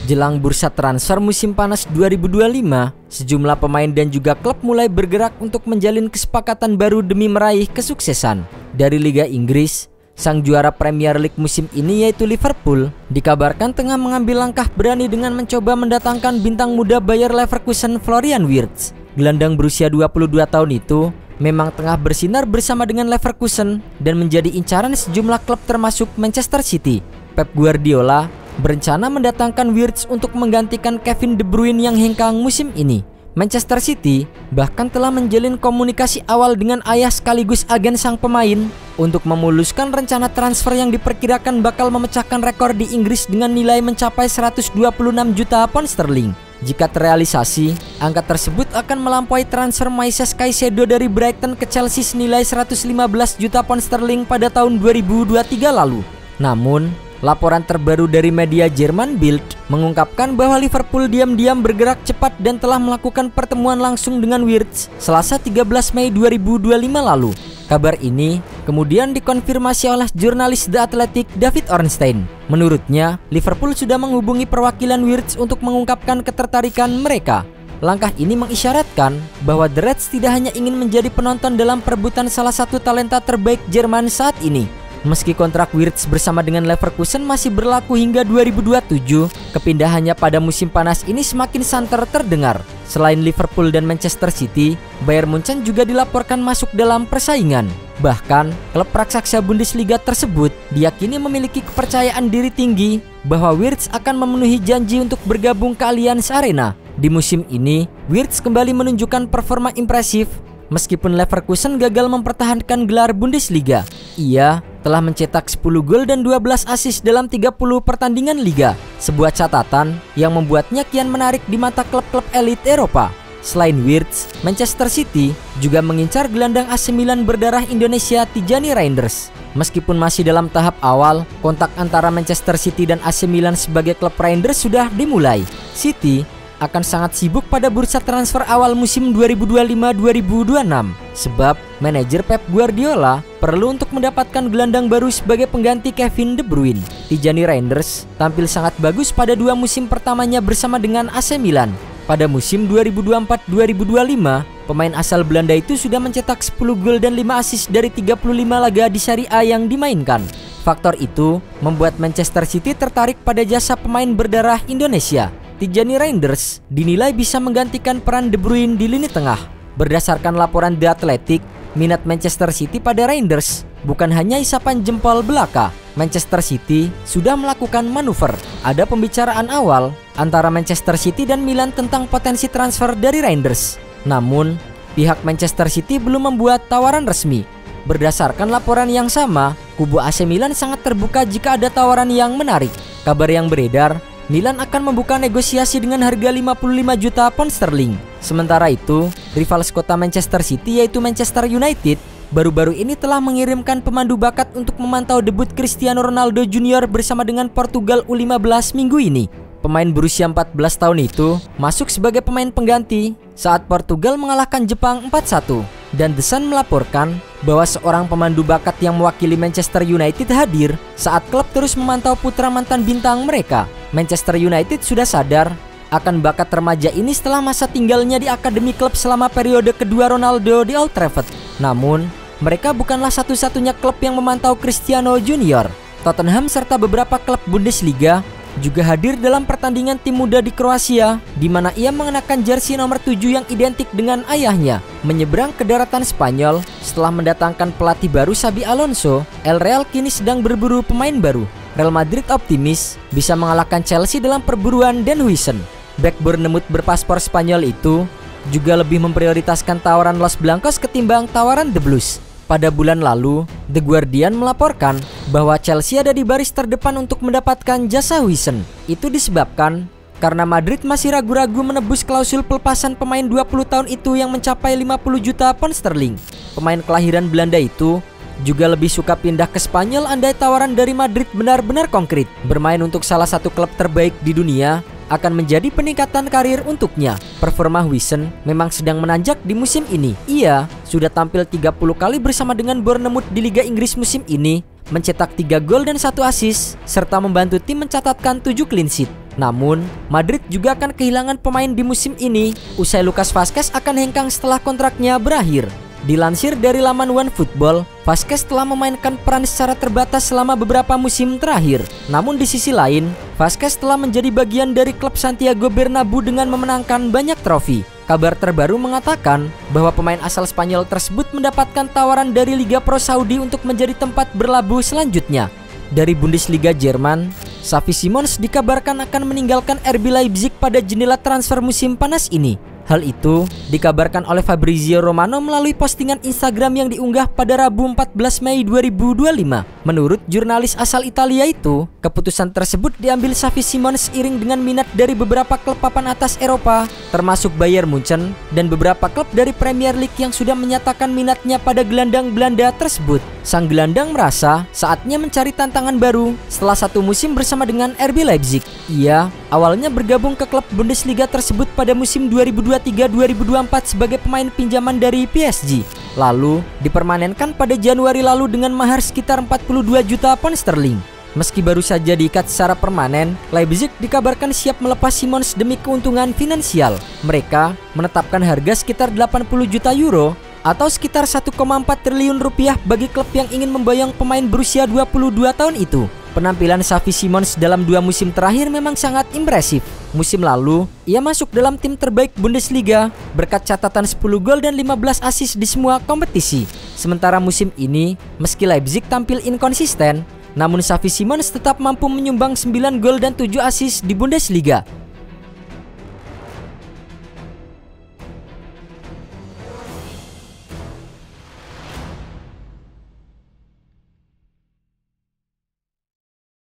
Jelang bursa transfer musim panas 2025, sejumlah pemain dan juga klub mulai bergerak untuk menjalin kesepakatan baru demi meraih kesuksesan. Dari Liga Inggris, sang juara Premier League musim ini yaitu Liverpool dikabarkan tengah mengambil langkah berani dengan mencoba mendatangkan bintang muda Bayer Leverkusen Florian Wirtz. Gelandang berusia 22 tahun itu memang tengah bersinar bersama dengan Leverkusen dan menjadi incaran sejumlah klub termasuk Manchester City. Pep Guardiola berencana mendatangkan Wirtz untuk menggantikan Kevin De Bruyne yang hengkang musim ini. Manchester City bahkan telah menjalin komunikasi awal dengan ayah sekaligus agen sang pemain untuk memuluskan rencana transfer yang diperkirakan bakal memecahkan rekor di Inggris dengan nilai mencapai 126 juta pound sterling. Jika terrealisasi, angka tersebut akan melampaui transfer Moises Caicedo dari Brighton ke Chelsea senilai 115 juta pound sterling pada tahun 2023 lalu. Namun, laporan terbaru dari media Jerman Bild mengungkapkan bahwa Liverpool diam-diam bergerak cepat dan telah melakukan pertemuan langsung dengan Wirtz Selasa 13 Mei 2025 lalu. Kabar ini kemudian dikonfirmasi oleh jurnalis The Athletic David Ornstein. Menurutnya, Liverpool sudah menghubungi perwakilan Wirtz untuk mengungkapkan ketertarikan mereka. Langkah ini mengisyaratkan bahwa The Reds tidak hanya ingin menjadi penonton dalam perebutan salah satu talenta terbaik Jerman saat ini. Meski kontrak Wirtz bersama dengan Leverkusen masih berlaku hingga 2027, kepindahannya pada musim panas ini semakin santer terdengar. Selain Liverpool dan Manchester City, Bayern Munchen juga dilaporkan masuk dalam persaingan. Bahkan, klub raksasa Bundesliga tersebut diyakini memiliki kepercayaan diri tinggi bahwa Wirtz akan memenuhi janji untuk bergabung ke Allianz Arena. Di musim ini, Wirtz kembali menunjukkan performa impresif. Meskipun Leverkusen gagal mempertahankan gelar Bundesliga, ia telah mencetak 10 gol dan 12 assist dalam 30 pertandingan liga. Sebuah catatan yang membuatnya kian menarik di mata klub-klub elit Eropa. Selain Wirtz, Manchester City juga mengincar gelandang AC Milan berdarah Indonesia Tijani Reinders. Meskipun masih dalam tahap awal, kontak antara Manchester City dan AC Milan sebagai klub Reinders sudah dimulai. City akan sangat sibuk pada bursa transfer awal musim 2025-2026 sebab manajer Pep Guardiola perlu untuk mendapatkan gelandang baru sebagai pengganti Kevin De Bruyne. Tijani Reinders tampil sangat bagus pada dua musim pertamanya bersama dengan AC Milan. Pada musim 2024-2025, pemain asal Belanda itu sudah mencetak 10 gol dan 5 assist dari 35 laga di Serie A yang dimainkan. Faktor itu membuat Manchester City tertarik pada jasa pemain berdarah Indonesia. Tijani Reinders dinilai bisa menggantikan peran De Bruyne di lini tengah. Berdasarkan laporan The Athletic, minat Manchester City pada Reinders bukan hanya isapan jempol belaka. Manchester City sudah melakukan manuver. Ada pembicaraan awal antara Manchester City dan Milan tentang potensi transfer dari Reinders. Namun, pihak Manchester City belum membuat tawaran resmi. Berdasarkan laporan yang sama, kubu AC Milan sangat terbuka jika ada tawaran yang menarik. Kabar yang beredar, Milan akan membuka negosiasi dengan harga 55 juta pound sterling. Sementara itu, rival sekota Manchester City yaitu Manchester United baru-baru ini telah mengirimkan pemandu bakat untuk memantau debut Cristiano Ronaldo Junior bersama dengan Portugal U15 minggu ini. Pemain berusia 14 tahun itu masuk sebagai pemain pengganti saat Portugal mengalahkan Jepang 4-1. Dan The Sun melaporkan bahwa seorang pemandu bakat yang mewakili Manchester United hadir saat klub terus memantau putra mantan bintang mereka. Manchester United sudah sadar akan bakat remaja ini setelah masa tinggalnya di akademi klub selama periode kedua Ronaldo di Old Trafford. Namun, mereka bukanlah satu-satunya klub yang memantau Cristiano Junior. Tottenham serta beberapa klub Bundesliga juga hadir dalam pertandingan tim muda di Kroasia, di mana ia mengenakan jersey nomor 7 yang identik dengan ayahnya. Menyeberang ke daratan Spanyol, setelah mendatangkan pelatih baru Xabi Alonso, El Real kini sedang berburu pemain baru. Real Madrid optimis bisa mengalahkan Chelsea dalam perburuan Dan Huijsen. Bek Bournemouth berpaspor Spanyol itu juga lebih memprioritaskan tawaran Los Blancos ketimbang tawaran The Blues. Pada bulan lalu, The Guardian melaporkan bahwa Chelsea ada di baris terdepan untuk mendapatkan jasa Huijsen. Itu disebabkan karena Madrid masih ragu-ragu menebus klausul pelepasan pemain 20 tahun itu yang mencapai 50 juta pound sterling. Pemain kelahiran Belanda itu juga lebih suka pindah ke Spanyol andai tawaran dari Madrid benar-benar konkret. Bermain untuk salah satu klub terbaik di dunia akan menjadi peningkatan karir untuknya. Performa Huijsen memang sedang menanjak di musim ini. Ia sudah tampil 30 kali bersama dengan Bournemouth di Liga Inggris musim ini, mencetak 3 gol dan 1 assist, serta membantu tim mencatatkan 7 clean sheet. Namun, Madrid juga akan kehilangan pemain di musim ini usai Lucas Vazquez akan hengkang setelah kontraknya berakhir. Dilansir dari laman OneFootball, Vazquez telah memainkan peran secara terbatas selama beberapa musim terakhir. Namun di sisi lain, Vazquez telah menjadi bagian dari klub Santiago Bernabeu dengan memenangkan banyak trofi. Kabar terbaru mengatakan bahwa pemain asal Spanyol tersebut mendapatkan tawaran dari Liga Pro Saudi untuk menjadi tempat berlabuh selanjutnya. Dari Bundesliga Jerman, Xavi Simons dikabarkan akan meninggalkan RB Leipzig pada jendela transfer musim panas ini. Hal itu dikabarkan oleh Fabrizio Romano melalui postingan Instagram yang diunggah pada Rabu 14 Mei 2025. Menurut jurnalis asal Italia itu, keputusan tersebut diambil Xavi Simons seiring dengan minat dari beberapa klub papan atas Eropa, termasuk Bayern Munchen dan beberapa klub dari Premier League yang sudah menyatakan minatnya pada gelandang Belanda tersebut. Sang gelandang merasa saatnya mencari tantangan baru setelah satu musim bersama dengan RB Leipzig. Ia awalnya bergabung ke klub Bundesliga tersebut pada musim 2023-2024 sebagai pemain pinjaman dari PSG. Lalu dipermanenkan pada Januari lalu dengan mahar sekitar 42 juta pound sterling. Meski baru saja diikat secara permanen, Leipzig dikabarkan siap melepas Simons demi keuntungan finansial. Mereka menetapkan harga sekitar 80 juta euro atau sekitar 1,4 triliun rupiah bagi klub yang ingin memboyong pemain berusia 22 tahun itu. Penampilan Xavi Simons dalam 2 musim terakhir memang sangat impresif. Musim lalu, ia masuk dalam tim terbaik Bundesliga berkat catatan 10 gol dan 15 assist di semua kompetisi. Sementara musim ini, meski Leipzig tampil inkonsisten, namun Xavi Simons tetap mampu menyumbang 9 gol dan 7 assist di Bundesliga.